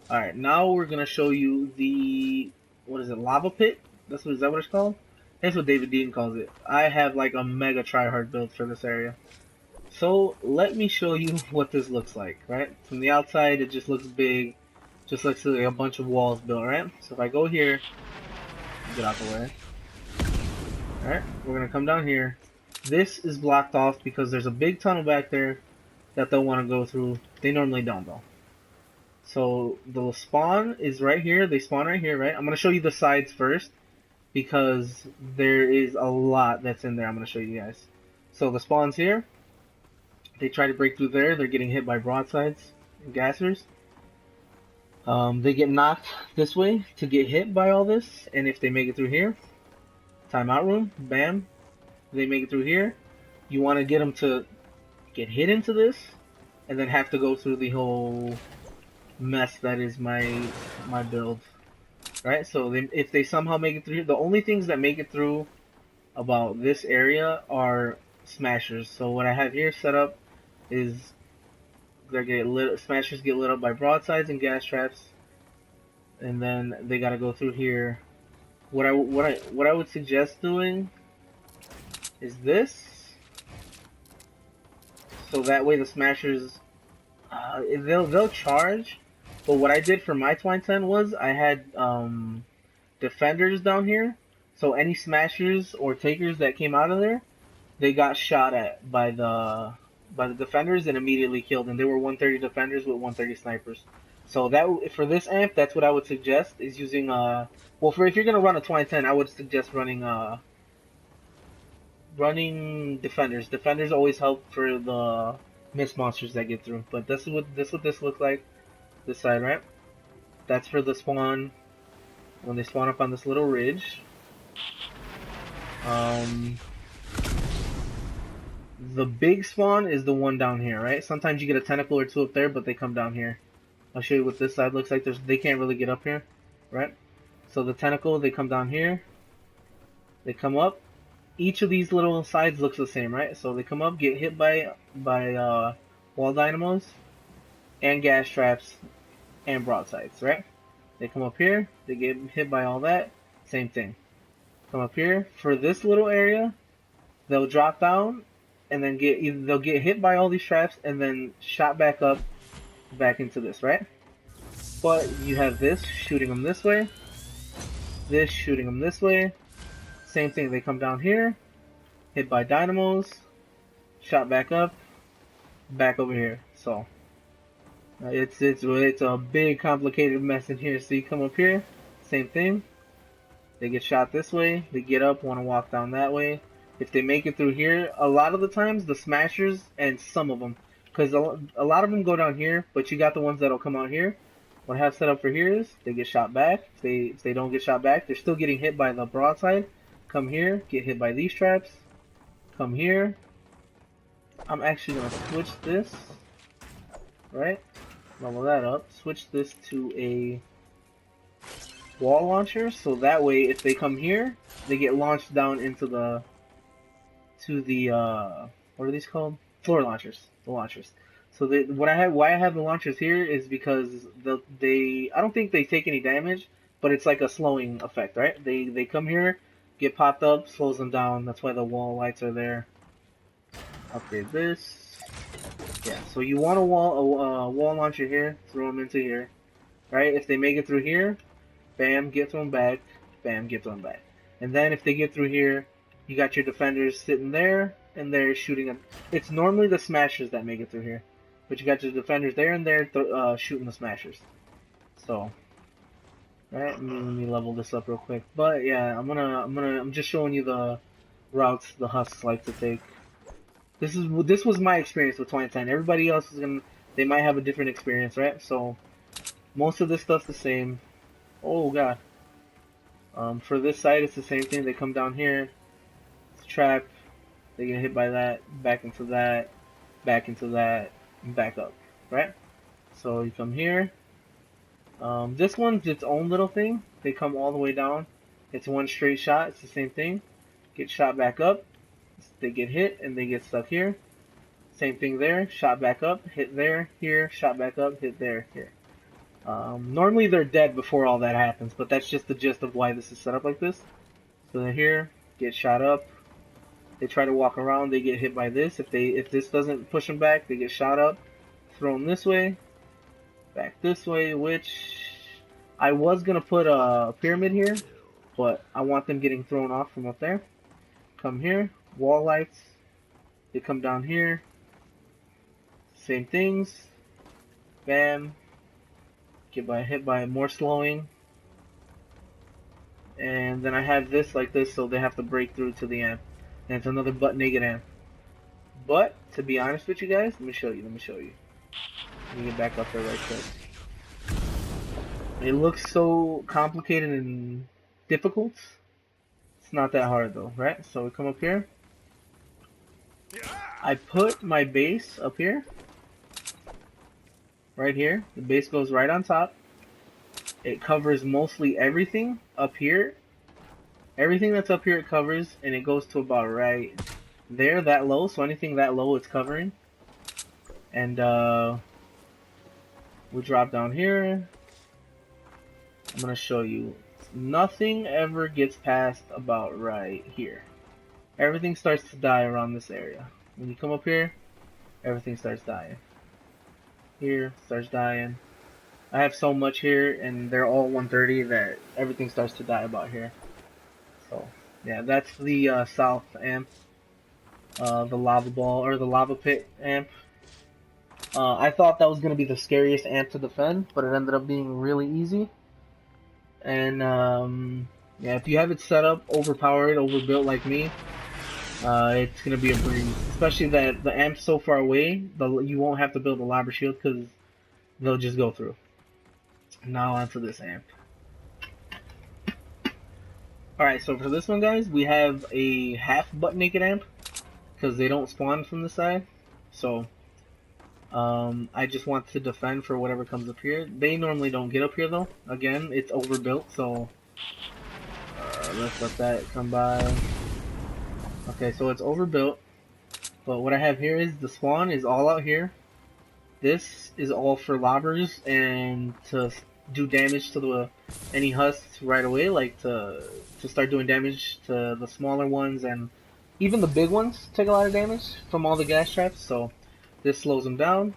Alright, now we're gonna show you the, what is it, lava pit? Is that what it's called? That's what David Dean calls it. I have like a mega tryhard build for this area. So let me show you what this looks like, right? From the outside it just looks big, just looks like a bunch of walls built, right? So if I go here, get out the way. Alright, we're gonna come down here. This is blocked off because there's a big tunnel back there that they'll want to go through. They normally don't though. So the spawn is right here. They spawn right here, right? I'm going to show you the sides first because there is a lot that's in there I'm going to show you guys. So the spawn's here. They try to break through there. They're getting hit by broadsides and gassers. They get knocked this way to get hit by all this. And if they make it through here, timeout room, bam. They make it through here. You want to get them to get hit into this and then have to go through the whole mess that is my build, right? So if they somehow make it through, the only things that make it through about this area are smashers. So what I have here set up is smashers get lit up by broadsides and gas traps, and then they gotta go through here. What I would suggest doing is this, so that way the smashers they'll charge. But what I did for my Twine ssd was I had defenders down here, so any smashers or takers that came out of there, they got shot at by the defenders and immediately killed. And they were 130 defenders with 130 snipers. So that for this amp, that's what I would suggest is using well, if you're gonna run a Twine ssd, I would suggest running defenders. Defenders always help for the mist monsters that get through. But this is what this looks like. This side, right? That's for the spawn when they spawn up on this little ridge. The big spawn is the one down here, right? Sometimes you get a tentacle or two up there, but they come down here. I'll show you what this side looks like. They can't really get up here, right? So the tentacle, they come down here. They come up. Each of these little sides looks the same, right? So they come up, get hit by wall dynamos and gas traps and broadsides, right? They come up here, they get hit by all that, same thing. Come up here, for this little area, they'll drop down, and then they'll get hit by all these traps, and then shot back up, back into this, right? But you have this shooting them this way, this shooting them this way, same thing, they come down here, hit by dynamos, shot back up, back over here, so. It's a big complicated mess in here. So you come up here, same thing. They get shot this way. They get up, want to walk down that way. If they make it through here, a lot of the times the smashers and some of them, because a lot of them go down here, but you got the ones that'll come out here. What I have set up for here is they get shot back. If they don't get shot back, they're still getting hit by the broadside. Come here, get hit by these traps. Come here. I'm actually gonna switch this, right? Level that up. Switch this to a wall launcher, so that way if they come here, they get launched down into the what are these called? Floor launchers. The launchers. So why I have the launchers here is because I don't think they take any damage, but it's like a slowing effect, right? They come here, get popped up, slows them down. That's why the wall lights are there. Upgrade this. Yeah, so you want a wall launcher here, throw them into here, right? If they make it through here, bam, get thrown back, bam, get thrown back. And then if they get through here, you got your defenders sitting there, and they're shooting them. It's normally the smashers that make it through here, but you got your defenders there and there shooting the smashers. So, right, let me level this up real quick. But yeah, I'm just showing you the routes the husks like to take. This was my experience with Twine ssd. Everybody else they might have a different experience, right? So most of this stuff's the same. Oh god. For this side, it's the same thing. They come down here, it's a trap. They get hit by that, back into that, and back up, right? So you come here. This one's its own little thing. They come all the way down. It's one straight shot. It's the same thing. Get shot back up. They get hit and they get stuck here. Same thing there. Shot back up, hit there, here, shot back up, hit there, here. Normally they're dead before all that happens, but that's just the gist of why this is set up like this. So they're here, get shot up. They try to walk around, they get hit by this. If this doesn't push them back, they get shot up, thrown this way, back this way. Which I was gonna put a pyramid here, but I want them getting thrown off from up there. Come here, wall lights. They come down here. Same things. Bam. Get hit by more slowing. And then I have this like this, so they have to break through to the amp. And it's another butt naked amp. But to be honest with you guys, let me show you. Let me get back up there right quick. It looks so complicated and difficult. It's not that hard though, right? So we come up here. I put my base up here. Right here. The base goes right on top. It covers mostly everything up here. Everything that's up here it covers, and it goes to about right there, that low. So anything that low it's covering. And we drop down here. I'm gonna show you. Nothing ever gets past about right here. Everything starts to die around this area. When you come up here, everything starts dying. Here starts dying. I have so much here, and they're all 130 that everything starts to die about here. So yeah, that's the south amp, the lava ball or the lava pit amp. I thought that was gonna be the scariest amp to defend, but it ended up being really easy. And yeah, if you have it set up overpowered, overbuilt like me, it's gonna be a breeze. Especially that the amp's so far away, you won't have to build a lava shield because they'll just go through. Now onto this amp. Alright, so for this one, guys, we have a half butt naked amp because they don't spawn from the side. So I just want to defend for whatever comes up here. They normally don't get up here though. Again, it's overbuilt, so let's let that come by. Okay, so it's overbuilt, but what I have here is the spawn is all out here. This is all for lobbers and to do damage to any husks right away, like to start doing damage to the smaller ones, and even the big ones take a lot of damage from all the gas traps, so this slows them down.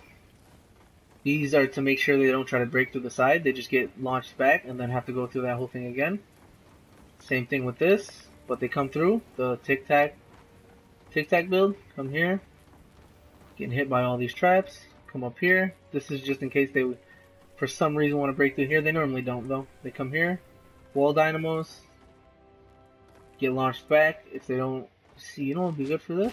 These are to make sure they don't try to break through the side, they just get launched back and then have to go through that whole thing again. Same thing with this, but they come through, the tic-tac build, come here, getting hit by all these traps, come up here. This is just in case they for some reason want to break through here. They normally don't though. They come here, wall dynamos, get launched back. If they don't see, you know what would be good for this?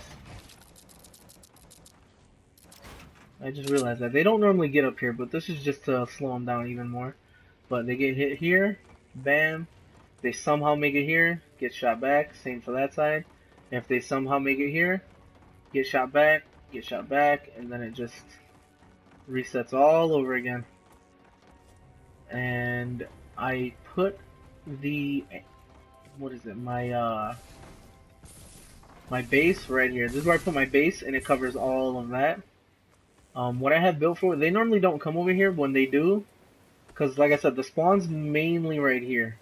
I just realized that they don't normally get up here, but this is just to slow them down even more. But they get hit here, bam. They somehow make it here, get shot back. Same for that side. And if they somehow make it here, get shot back, and then it just resets all over again. And I put the my base right here. This is where I put my base, and it covers all of that. What I have built for, they normally don't come over here. When they do, because like I said, the spawn's mainly right here.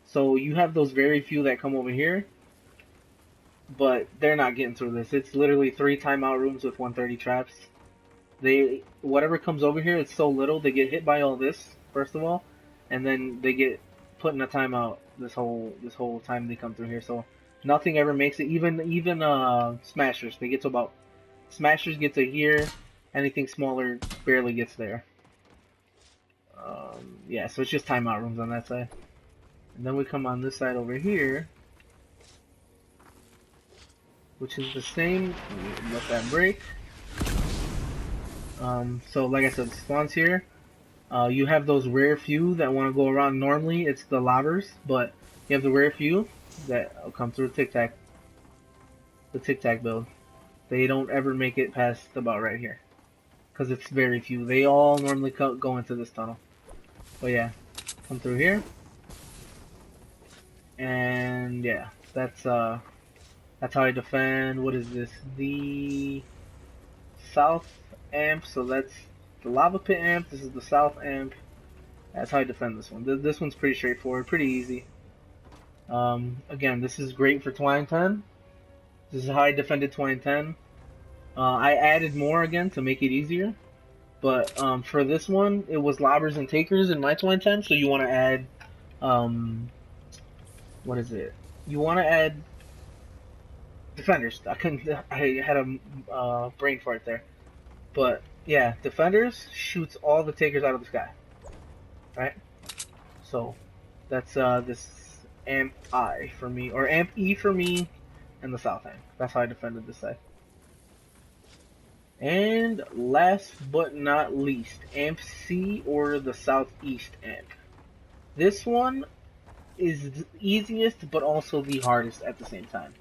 So you have those very few that come over here, but they're not getting through this. It's literally 3 timeout rooms with 130 traps. Whatever comes over here, it's so little, they get hit by all this, first of all, and then they get put in a timeout this whole time they come through here. So nothing ever makes it, even smashers, they get to about, smashers get to here, anything smaller barely gets there. Yeah, so it's just timeout rooms on that side. And then we come on this side over here, which is the same. Let that break. So like I said, spawns here. You have those rare few that want to go around. Normally it's the lobbers, but you have the rare few that will come through the tic-tac build. They don't ever make it past about right here, because it's very few. They all normally go into this tunnel. But yeah, come through here. And yeah, that's how I defend. What is this? The south amp. So that's the lava pit amp. This is the south amp. That's how I defend this one. This one's pretty straightforward, pretty easy. Again, this is great for Twine 10. This is how I defended Twine 10. I added more again to make it easier. But for this one, it was lobbers and takers in my Twine 10, so you want to add, what is it? You want to add defenders. I had a brain fart there. But yeah, defenders shoots all the takers out of the sky. Right? So that's this amp I for me, or amp E for me, and the south end. That's how I defended this side. And last but not least, amp C, or the southeast amp. This one is the easiest, but also the hardest at the same time.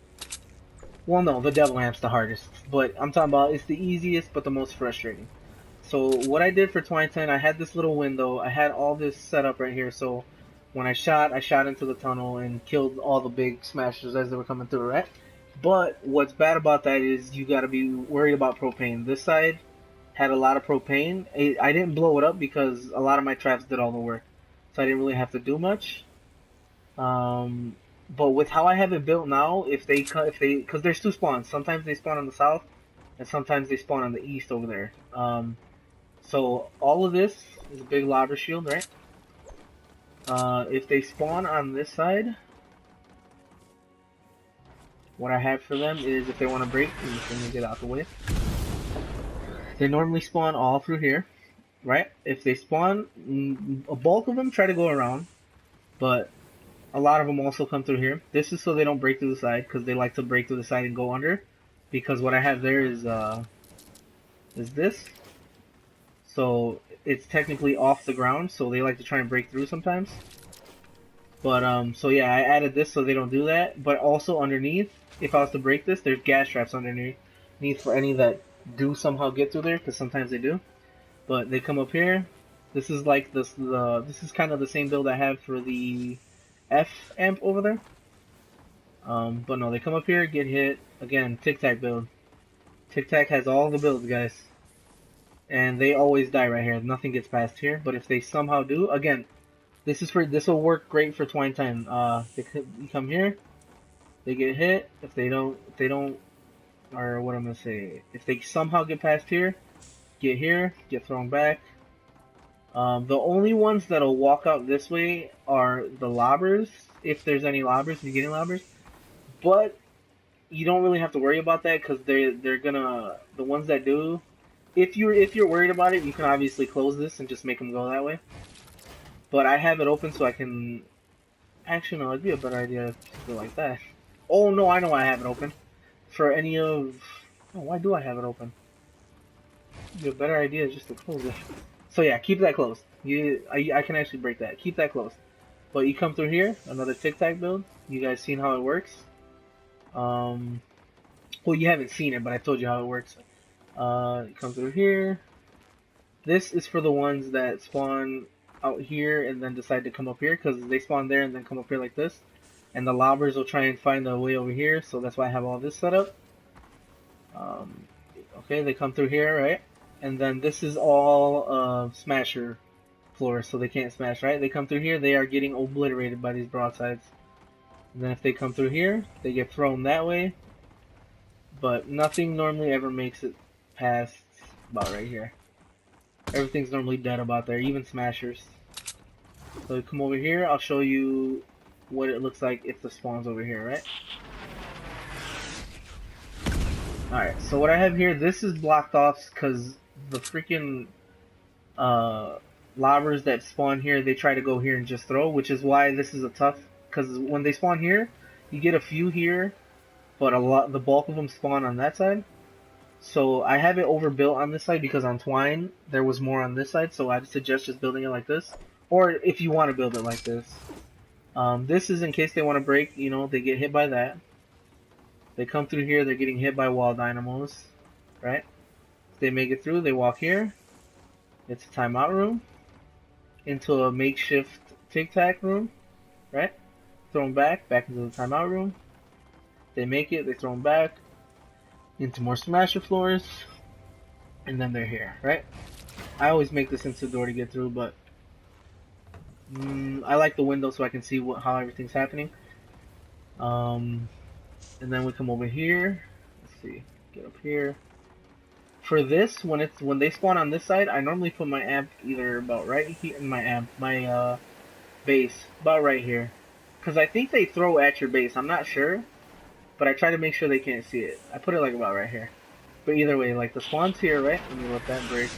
Well, no, the devil amp's the hardest, but I'm talking about it's the easiest, but the most frustrating. So what I did for Twine 10, I had this little window. I had all this set up right here. So when I shot into the tunnel and killed all the big smashers as they were coming through, right? But what's bad about that is you got to be worried about propane. This side had a lot of propane. I didn't blow it up because a lot of my traps did all the work, so I didn't really have to do much. But with how I have it built now, because there's two spawns. Sometimes they spawn on the south, and sometimes they spawn on the east over there. So all of this is a big lobber shield, right? If they spawn on this side, what I have for them is if they want to break, I'm just going to get out the way. They normally spawn all through here, right? If they spawn, a bulk of them try to go around, but a lot of them also come through here. This is so they don't break through the side, because they like to break through the side and go under. Because what I have there is this. So it's technically off the ground, so they like to try and break through sometimes. But so yeah, I added this so they don't do that. But also underneath, if I was to break this, there's gas traps underneath for any that do somehow get through there, because sometimes they do. But they come up here. This is like this is kind of the same build I have for the F amp over there. But no, they come up here, get hit again. Tic Tac build. Tic Tac has all the builds, guys, and they always die right here. Nothing gets past here. But if they somehow do, again, this will work great for Twine 10. They come here, they get hit. If they don't, or what I'm gonna say, if they somehow get past here, get thrown back. The only ones that'll walk out this way are the lobbers, if there's any lobbers, if you're getting lobbers. But you don't really have to worry about that, because they're gonna, the ones that do, if you're worried about it, you can obviously close this and just make them go that way. But I have it open so I can, actually no, it'd be a better idea to go like that. Oh no, I know why I have it open. For any of, oh, why do I have it open? It'd be a better idea just to close it. So yeah, keep that closed. I can actually break that. Keep that closed. But you come through here, another Tic Tac build. You guys seen how it works? Well, you haven't seen it, but I told you how it works. You come through here. This is for the ones that spawn out here and then decide to come up here, because they spawn there and then come up here like this. And the lobbers will try and find a way over here, so that's why I have all this set up. Okay, they come through here, right? And then this is all smasher floors, so they can't smash, right? They come through here, they are getting obliterated by these broadsides. And then if they come through here, they get thrown that way. But nothing normally ever makes it past about right here. Everything's normally dead about there, even smashers. So come over here, I'll show you what it looks like if the spawn's over here, right? Alright, so what I have here, this is blocked off because the freaking lobbers that spawn here, they try to go here and just throw, which is why this is a tough, because when they spawn here, you get a few here, but the bulk of them spawn on that side. So I have it overbuilt on this side because on Twine there was more on this side, so I'd suggest just building it like this, or if you want to build it like this. This is in case they want to break, you know, they get hit by that. They come through here, they're getting hit by wall dynamos, right? If they make it through, they walk here. It's a timeout room into a makeshift Tic Tac room, right? Thrown back into the timeout room. They make it, they throw them back into more smasher floors, and then they're here, right? I always make this into the door to get through, but I like the window so I can see how everything's happening. And then we come over here. Let's see. Get up here. For this, when they spawn on this side, I normally put my amp either about right here in my base about right here, because I think they throw at your base. I'm not sure, but I try to make sure they can't see it. I put it like about right here. But either way, like the spawn's here, right? Let me let that break.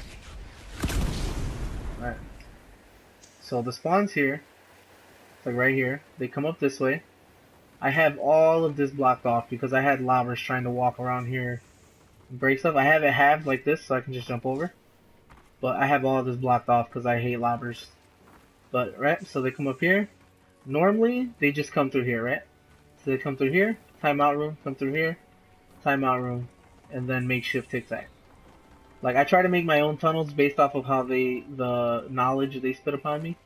Alright. So the spawn's here. It's like right here. They come up this way. I have all of this blocked off because I had lobbers trying to walk around here and break stuff. I have it halved like this so I can just jump over. But I have all of this blocked off because I hate lobbers. But, right, so they come up here. Normally, they just come through here, right? So they come through here, timeout room, come through here, timeout room, and then makeshift tic-tac. Like, I try to make my own tunnels based off of how the knowledge they spit upon me.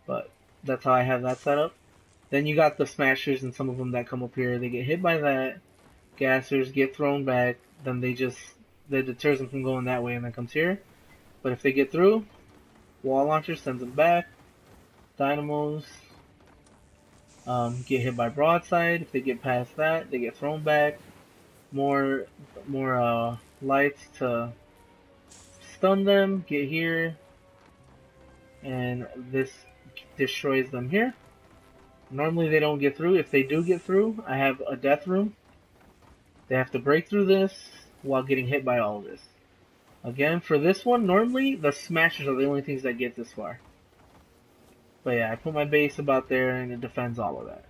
But that's how I have that set up. Then you got the smashers and some of them that come up here. They get hit by that. Gassers get thrown back. Then that deters them from going that way and then comes here. But if they get through, wall launcher sends them back. Dynamos get hit by broadside. If they get past that, they get thrown back. More lights to stun them. Get here, and this destroys them here. Normally they don't get through. If they do get through, I have a death room. They have to break through this while getting hit by all of this. Again, for this one, normally the smashers are the only things that get this far. But yeah, I put my base about there and it defends all of that.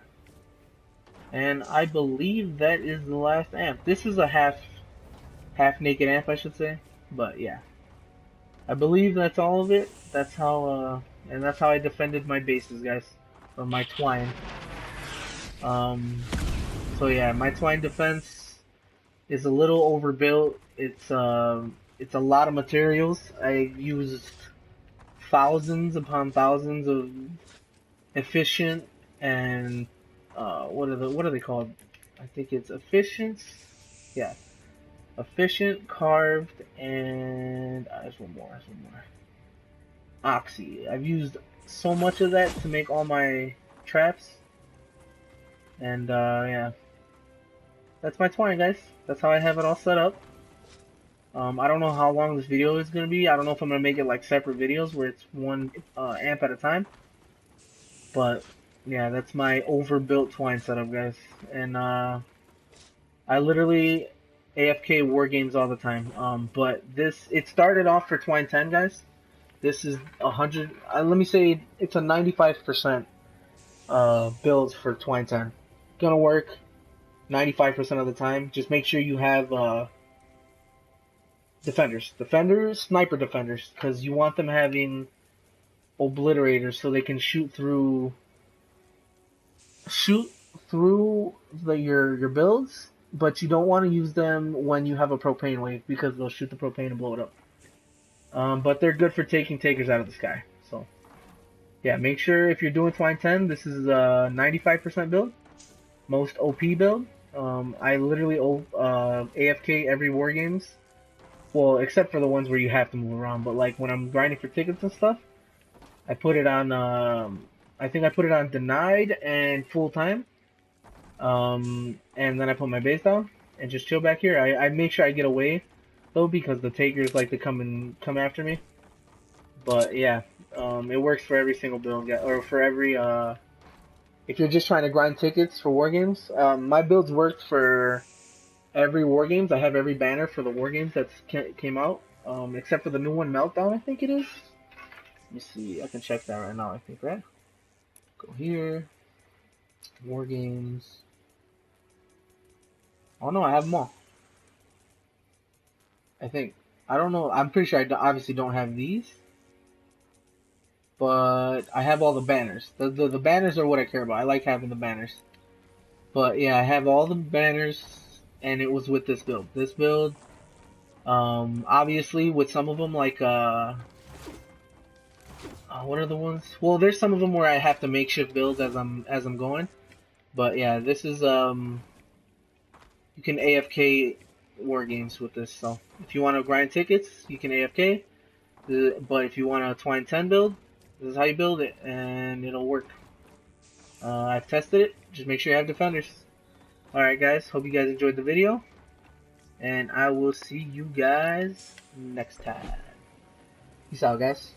And I believe that is the last amp. This is a half naked amp, I should say. But yeah, I believe that's all of it. That's how I defended my bases, guys, or my twine. So yeah, my twine defense is a little overbuilt. It's a lot of materials. I used thousands upon thousands of efficient and what are they called? I think it's efficient. Yeah, efficient, carved, and there's one more. Oxy. I've used so much of that to make all my traps, and yeah, that's my twine, guys. That's how I have it all set up. I don't know how long this video is going to be. I don't know if I'm going to make it like separate videos where it's one amp at a time. But yeah, that's my overbuilt twine setup, guys. And I literally AFK war games all the time. But it started off for Twine 10, guys. This is 100. Let me say it's a 95% build for Twine 10. Gonna work 95% of the time. Just make sure you have defenders, sniper defenders, because you want them having obliterators so they can shoot through your builds, but you don't want to use them when you have a propane wave because they'll shoot the propane and blow it up. But they're good for taking takers out of the sky. So yeah, make sure if you're doing Twine 10, this is a 95% build, most OP build. I literally AFK every war games. Well, except for the ones where you have to move around. But like when I'm grinding for tickets and stuff, I put it on. I think I put it on denied and full time. And then I put my base down and just chill back here. I make sure I get away though because the takers like to come after me. But yeah, it works for every single build, or for every. If you're just trying to grind tickets for war games, my builds worked for every war games. I have every banner for the war games that came out, except for the new one, Meltdown, I think it is. Let me see. I can check that right now. I think, right? Go here. War games. Oh no, I have them all. I think. I don't know. I'm pretty sure I obviously don't have these, but I have all the banners. The banners are what I care about. I like having the banners. But yeah, I have all the banners. And it was with this build. This build, obviously, with some of them, like, what are the ones? Well, there's some of them where I have to makeshift builds as I'm going. But yeah, this is, you can AFK war games with this. So if you want to grind tickets, you can AFK. But if you want a Twine 10 build, This is how you build it, and it'll work. I've tested it. Just make sure you have defenders. Alright guys, hope you guys enjoyed the video, and I will see you guys next time. Peace out guys.